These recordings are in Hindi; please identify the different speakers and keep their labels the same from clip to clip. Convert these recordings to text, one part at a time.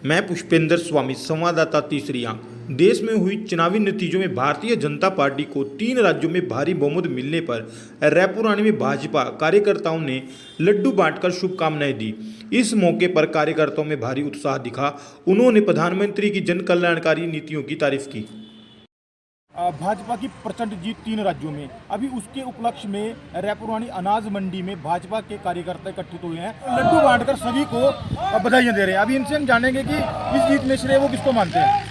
Speaker 1: मैं पुष्पेंद्र स्वामी, संवाददाता तीसरी आंख। देश में हुई चुनावी नतीजों में भारतीय जनता पार्टी को 3 राज्यों में भारी बहुमत मिलने पर रायपुरानी में भाजपा कार्यकर्ताओं ने लड्डू बांटकर शुभकामनाएं दी। इस मौके पर कार्यकर्ताओं में भारी उत्साह दिखा। उन्होंने प्रधानमंत्री की जन कल्याणकारी नीतियों की तारीफ की।
Speaker 2: भाजपा की प्रचंड जीत 3 राज्यों में। अभी उसके उपलक्ष्य में रायपुरानी अनाज मंडी में भाजपा के कार्यकर्ता एकत्रित हुए हैं, लड्डू बांटकर सभी को बधाइयां दे रहे हैं। अभी इनसे हम जानेंगे कि इस जीत में श्रेय वो किसको मानते हैं।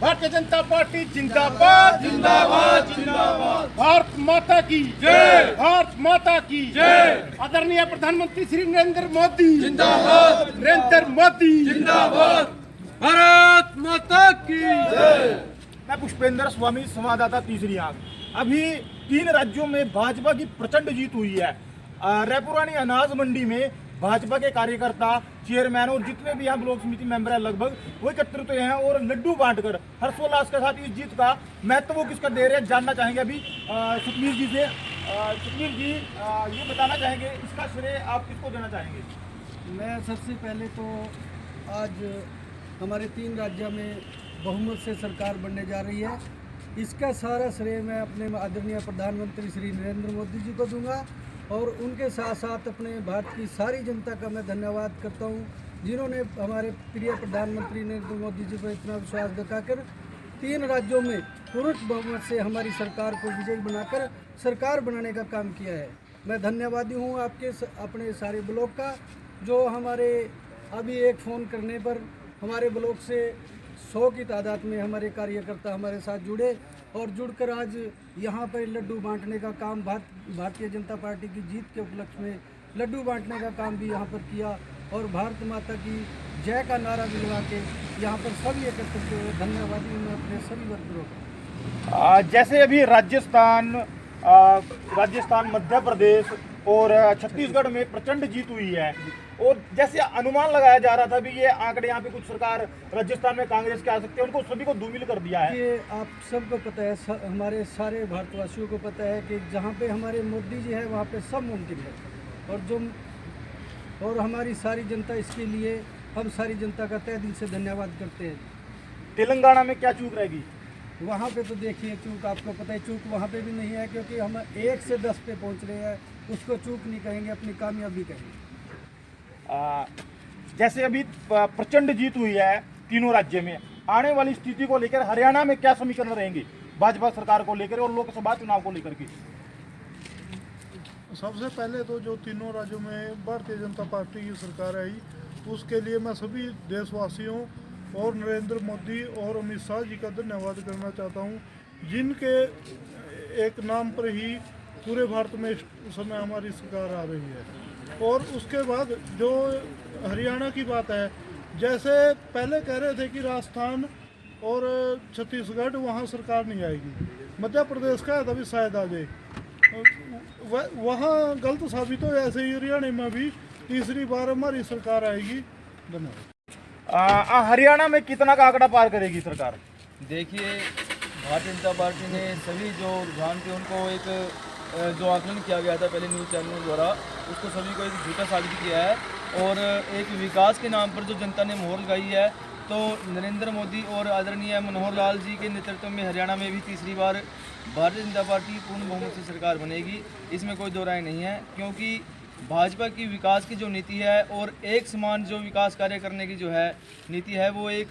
Speaker 2: भारतीय जनता पार्टी जिंदाबाद जिंदाबाद जिंदाबाद। भारत माता की जय, भारत माता की जय। आदरणीय प्रधानमंत्री श्री नरेंद्र मोदी जिंदाबाद, नरेंद्र मोदी जिंदाबाद, भारत माता की जय। मैं पुष्पेंद्र स्वामी, संवाददाता तीसरी आंख। अभी 3 राज्यों में भाजपा की प्रचंड जीत हुई है। रायपुरानी अनाज मंडी में भाजपा के कार्यकर्ता, चेयरमैन और जितने भी यहाँ ब्लॉक समिति मेंबर है लगभग वो एकत्रित हुए हैं और लड्डू बांटकर हर्षोल्लास के साथ इस जीत का महत्व वो किसका दे रहे हैं जानना चाहेंगे अभी सुखबीर जी से। सुखबीर जी, ये बताना चाहेंगे इसका श्रेय आप किसको देना चाहेंगे?
Speaker 3: मैं सबसे पहले तो आज हमारे 3 राज्यों में बहुमत से सरकार बनने जा रही है, इसका सारा श्रेय मैं अपने आदरणीय प्रधानमंत्री श्री नरेंद्र मोदी जी को दूंगा और उनके साथ साथ अपने भारत की सारी जनता का मैं धन्यवाद करता हूं, जिन्होंने हमारे प्रिय प्रधानमंत्री नरेंद्र मोदी जी पर इतना विश्वास दिखाकर 3 राज्यों में पूर्ण बहुमत से हमारी सरकार को विजयी बनाकर सरकार बनाने का काम किया है। मैं धन्यवादी हूँ आपके अपने सारे ब्लॉक का, जो हमारे अभी एक फ़ोन करने पर हमारे ब्लॉक से 100 की तादाद में हमारे कार्यकर्ता हमारे साथ जुड़े और जुड़कर आज यहाँ पर लड्डू बांटने का काम भारतीय जनता पार्टी की जीत के उपलक्ष्य में लड्डू बांटने का काम भी यहाँ पर किया और भारत माता की जय का नारा दिलवा के यहाँ पर सभी एकत्रित हुए। धन्यवादी हूँ मैं अपने सभी वर्करों का।
Speaker 2: जैसे अभी राजस्थान, मध्य प्रदेश और छत्तीसगढ़ में प्रचंड जीत हुई है और जैसे अनुमान लगाया जा रहा था भी ये आंकड़े यहाँ पे कुछ सरकार राजस्थान में कांग्रेस के आ सकते हैं, उनको सभी को धूमिल कर दिया है।
Speaker 3: ये आप सबको पता है, हमारे सारे भारतवासियों को पता है कि जहाँ पे हमारे मोदी जी है वहाँ पे सब मुमकिन है और हमारी सारी जनता, इसके लिए हम सारी जनता का तहे दिल से धन्यवाद करते हैं।
Speaker 2: तेलंगाना में क्या चूक रहेगी?
Speaker 3: वहाँ पे तो देखिए चूक, आपको पता है चूक वहाँ पे भी नहीं है, क्योंकि हम 1 से 10 पे पहुँच रहे हैं, उसको चूक नहीं कहेंगे, अपनी कामयाबी कहेंगे।
Speaker 2: जैसे अभी प्रचंड जीत हुई है 3 राज्य में, आने वाली स्थिति को लेकर हरियाणा में क्या समीकरण रहेंगी भाजपा सरकार को लेकर और लोकसभा चुनाव को लेकर की?
Speaker 4: सबसे पहले तो जो 3 राज्यों में भारतीय जनता पार्टी की सरकार आई, उसके लिए मैं सभी देशवासियों और नरेंद्र मोदी और अमित शाह जी का धन्यवाद करना चाहता हूं, जिनके एक नाम पर ही पूरे भारत में इस समय हमारी सरकार आ रही है। और उसके बाद जो हरियाणा की बात है, जैसे पहले कह रहे थे कि राजस्थान और छत्तीसगढ़ वहाँ सरकार नहीं आएगी, मध्य प्रदेश का है तभी शायद आ जाए, वहाँ गलत साबित हो। ऐसे ही हरियाणा में भी तीसरी बार हमारी सरकार आएगी। धन्यवाद।
Speaker 2: हरियाणा में कितना का आंकड़ा पार करेगी सरकार?
Speaker 5: देखिए, भारतीय जनता पार्टी ने सभी जो रुझान थे उनको एक जो आकलन किया गया था पहले न्यूज़ चैनलों द्वारा, उसको सभी को एक झूठा साबित किया है और एक विकास के नाम पर जो जनता ने मोहर लगाई है, तो नरेंद्र मोदी और आदरणीय मनोहर लाल जी के नेतृत्व में हरियाणा में भी तीसरी बार भारतीय जनता पार्टी पूर्ण बहुमत से सरकार बनेगी, इसमें कोई दो राय नहीं है। क्योंकि भाजपा की विकास की जो नीति है और एक समान जो विकास कार्य करने की जो है नीति है, वो एक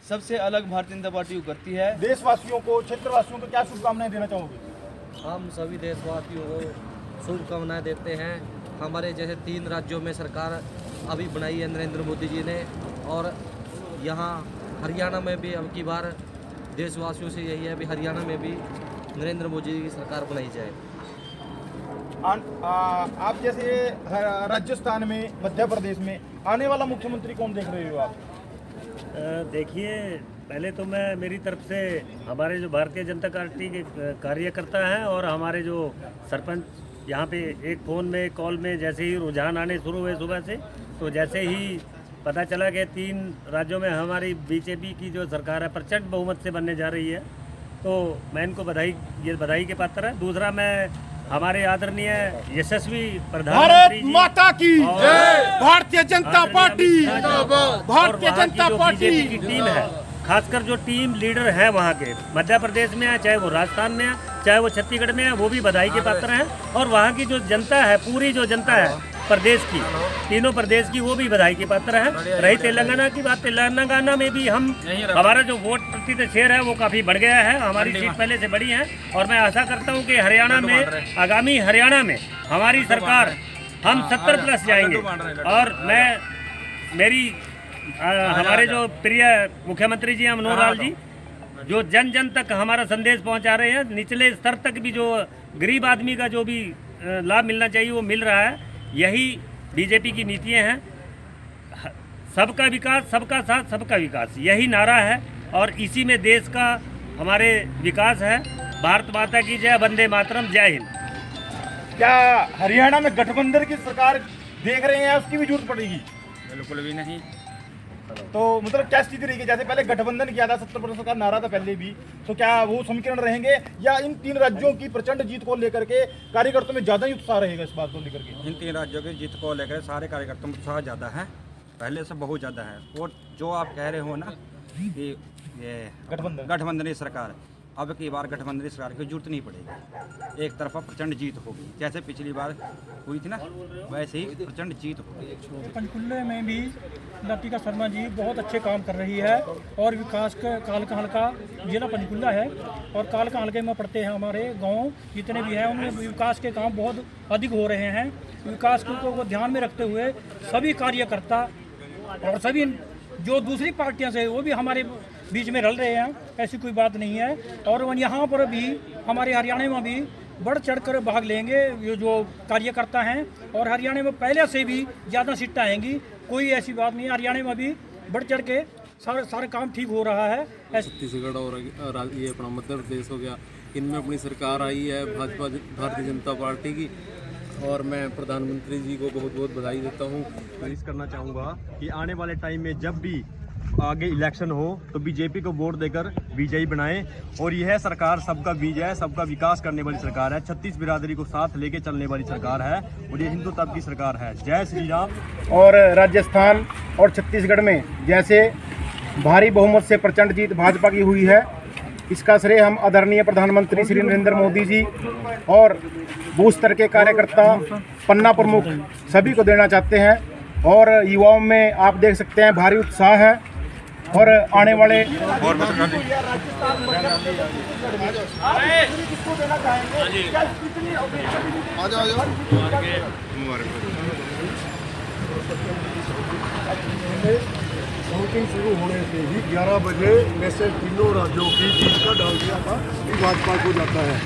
Speaker 5: सबसे अलग भारतीय जनता पार्टी को करती है।
Speaker 2: देशवासियों को, क्षेत्रवासियों को क्या शुभकामनाएं देना चाहोगे?
Speaker 6: हम सभी देशवासियों को शुभकामनाएं देते हैं। हमारे जैसे 3 राज्यों में सरकार अभी बनाई है नरेंद्र मोदी जी ने, और यहाँ हरियाणा में भी अब की बार देशवासियों से यही है भी हरियाणा में भी नरेंद्र मोदी जी की सरकार बनाई जाए।
Speaker 2: आप जैसे राजस्थान में, मध्य प्रदेश में आने वाला मुख्यमंत्री कौन देख रहे हो आप?
Speaker 7: देखिए, पहले तो मैं मेरी तरफ से हमारे जो भारतीय जनता पार्टी के कार्यकर्ता हैं और हमारे जो सरपंच यहाँ पे एक फ़ोन में, कॉल में जैसे ही रुझान आने शुरू हुए सुबह से, तो जैसे ही पता चला कि 3 राज्यों में हमारी बीजेपी की जो सरकार है प्रचंड बहुमत से बनने जा रही है, तो मैं इनको बधाई के पात्र है। दूसरा, मैं हमारे आदरणीय यशस्वी
Speaker 2: भारत
Speaker 7: प्रधानमंत्री जी
Speaker 2: माता की
Speaker 7: और
Speaker 2: भारतीय जनता पार्टी भारतीय
Speaker 7: और वहाँ की
Speaker 2: जनता
Speaker 7: जो
Speaker 2: पार्टी
Speaker 7: बीजेपी की टीम है, खासकर जो टीम लीडर है वहाँ के, मध्य प्रदेश में है, चाहे वो राजस्थान में है, चाहे वो छत्तीसगढ़ में है, वो भी बधाई के पात्र हैं। और वहाँ की जो जनता है, पूरी जो जनता है प्रदेश की, तीनों प्रदेश की, वो भी बधाई के पात्र है। रही तेलंगाना की बात, तेलंगाना में भी हमारा जो वोट प्रतिशत शेयर है वो काफ़ी बढ़ गया है, हमारी सीट पहले से बढ़ी है। और मैं आशा करता हूँ कि हरियाणा में, आगामी हरियाणा में हमारी सरकार, हम 70+ जाएंगे। और हमारे जो प्रिय मुख्यमंत्री जी हैं मनोहर लाल जी, जो जन जन तक हमारा संदेश पहुंचा रहे हैं, निचले स्तर तक भी जो गरीब आदमी का जो भी लाभ मिलना चाहिए वो मिल रहा है। यही बीजेपी की नीतियां हैं, सबका विकास, सबका साथ, सबका विकास, यही नारा है। और इसी में देश का हमारे विकास है। भारत माता की जय, वंदे मातरम, जय हिंद।
Speaker 2: क्या हरियाणा में गठबंधन की सरकार देख रहे हैं, उसकी भी जरूरत पड़ेगी?
Speaker 5: बिल्कुल भी नहीं।
Speaker 2: तो मतलब क्या स्थिति रहेगी? जैसे पहले गठबंधन किया था, 70% का नारा था पहले भी, तो क्या वो समीकरण रहेंगे, या इन 3 राज्यों की प्रचंड जीत को लेकर के कार्यकर्ताओं में ज्यादा ही उत्साह रहेगा इस बात को लेकर के?
Speaker 8: इन 3 राज्यों की जीत को लेकर सारे कार्यकर्ताओं में उत्साह ज़्यादा है, पहले से बहुत ज़्यादा है। और जो आप कह रहे हो ना कि ये गठबंधन की सरकार, अब की बार गठबंधन की सरकार की जरूरत नहीं पड़ेगी, एक तरफा प्रचंड जीत होगी। जैसे पिछली बार हुई थी ना, वैसे ही प्रचंड जीत होगी।
Speaker 9: पंचकुले में भी लतिका शर्मा जी बहुत अच्छे काम कर रही है। और विकास का कालका हल्का जिला पंचकुला है, और कालका हल्के में पड़ते हैं हमारे गांव जितने भी हैं, उनमें विकास के काम बहुत अधिक हो रहे हैं। विकास को ध्यान में रखते हुए सभी कार्यकर्ता और सभी जो दूसरी पार्टियां से वो भी हमारे बीच में रल रहे हैं, ऐसी कोई बात नहीं है। और यहाँ पर भी हमारे हरियाणा में भी बढ़ चढ़ कर भाग लेंगे ये जो कार्यकर्ता हैं, और हरियाणा में पहले से भी ज़्यादा सीटें आएंगी, कोई ऐसी बात नहीं है। हरियाणा में भी बढ़ चढ़ के सारा काम ठीक हो रहा है।
Speaker 10: छत्तीसगढ़ और ये अपना मध्य प्रदेश हो गया, इनमें अपनी सरकार आई है भाजपा भारतीय जनता पार्टी की, और मैं प्रधानमंत्री जी को बहुत बहुत बधाई देता हूँ।
Speaker 11: गुजारिश करना चाहूँगा कि आने वाले टाइम में जब भी आगे इलेक्शन हो तो बीजेपी को वोट देकर विजयी बनाएं। और यह सरकार सबका विजय है, सबका विकास करने वाली सरकार है, 36 बिरादरी को साथ लेके चलने वाली सरकार है, और ये हिंदू तब की सरकार है। जय श्री राम।
Speaker 2: और राजस्थान और छत्तीसगढ़ में जैसे भारी बहुमत से प्रचंड जीत भाजपा की हुई है, इसका श्रेय हम आदरणीय प्रधानमंत्री श्री नरेंद्र मोदी जी और बूथ स्तर के कार्यकर्ता, पन्ना प्रमुख सभी को देना चाहते हैं। और युवाओं में आप देख सकते हैं भारी उत्साह है। और आने वाले और
Speaker 4: वोटिंग शुरू होने से ही 11 बजे मैसेज तीनों राज्यों की जीत का डाल दिया था कि भाजपा को जाता है।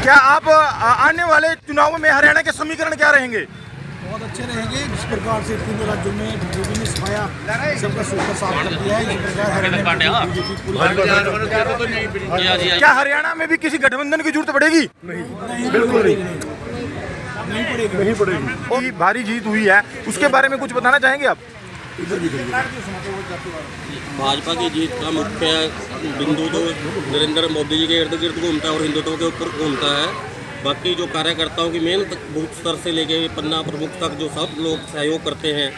Speaker 2: क्या आप आने वाले चुनावों में हरियाणा के समीकरण क्या रहेंगे?
Speaker 3: बहुत अच्छे रहेंगे। जिस प्रकार से तीनों राज्यों में बीजेपी ने सफाया सबका सूत्र साफ कर दिया है, इस प्रकार हरियाणा में बीजेपी पूरी।
Speaker 2: क्या हरियाणा में भी किसी गठबंधन की जरूरत पड़ेगी?
Speaker 4: नहीं, बिल्कुल नहीं पड़ेगी।
Speaker 2: और भारी जीत हुई है, उसके बारे में कुछ बताना चाहेंगे आप?
Speaker 12: भाजपा की जीत का मुख्य बिंदु तो नरेंद्र मोदी जी के इर्द गिर्द घूमता है और हिंदुत्व के ऊपर घूमता है। बाकी जो कार्यकर्ताओं की मेन बूथ स्तर से लेके पन्ना प्रमुख तक जो सब लोग सहयोग करते हैं,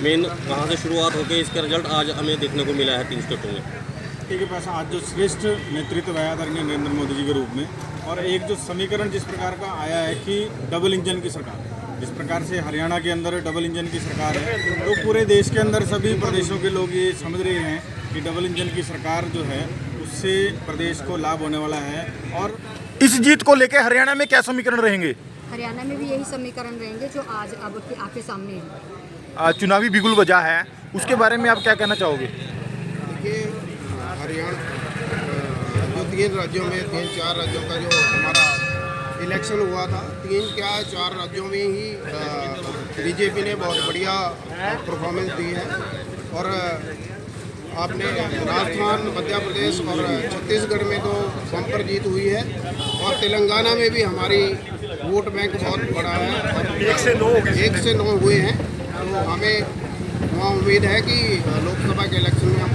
Speaker 12: मेन वहाँ से शुरुआत होकर इसका रिजल्ट आज हमें देखने को मिला है 3 स्टेटों में।
Speaker 11: पार्टी के पास आज जो श्रेष्ठ नेतृत्व है आदरणीय नरेंद्र मोदी जी के रूप में, और एक जो समीकरण जिस प्रकार का आया है कि डबल इंजन की सरकार, जिस प्रकार से हरियाणा के अंदर डबल इंजन की सरकार है, तो पूरे देश के अंदर सभी प्रदेशों के लोग ये समझ रहे हैं कि डबल इंजन की सरकार जो है उससे प्रदेश को लाभ होने वाला है। और
Speaker 2: इस जीत को लेकर हरियाणा में क्या समीकरण रहेंगे?
Speaker 13: हरियाणा में भी यही समीकरण रहेंगे जो आज अब आपके सामने है।
Speaker 2: चुनावी बिगुल बजा है, उसके बारे में आप क्या कहना चाहोगे?
Speaker 14: देखिए, हरियाणा जो 3 राज्यों में 3-4 राज्यों का जो हमारा इलेक्शन हुआ था, 3-4 राज्यों में ही बीजेपी ने बहुत बढ़िया परफॉर्मेंस दी है। और आपने राजस्थान, मध्य प्रदेश और छत्तीसगढ़ में तो बम्पर जीत हुई है, और तेलंगाना में भी हमारी वोट बैंक बहुत बड़ा है और 1 से 9 हुए हैं। तो हमें वहाँ उम्मीद है कि लोकसभा के इलेक्शन में हम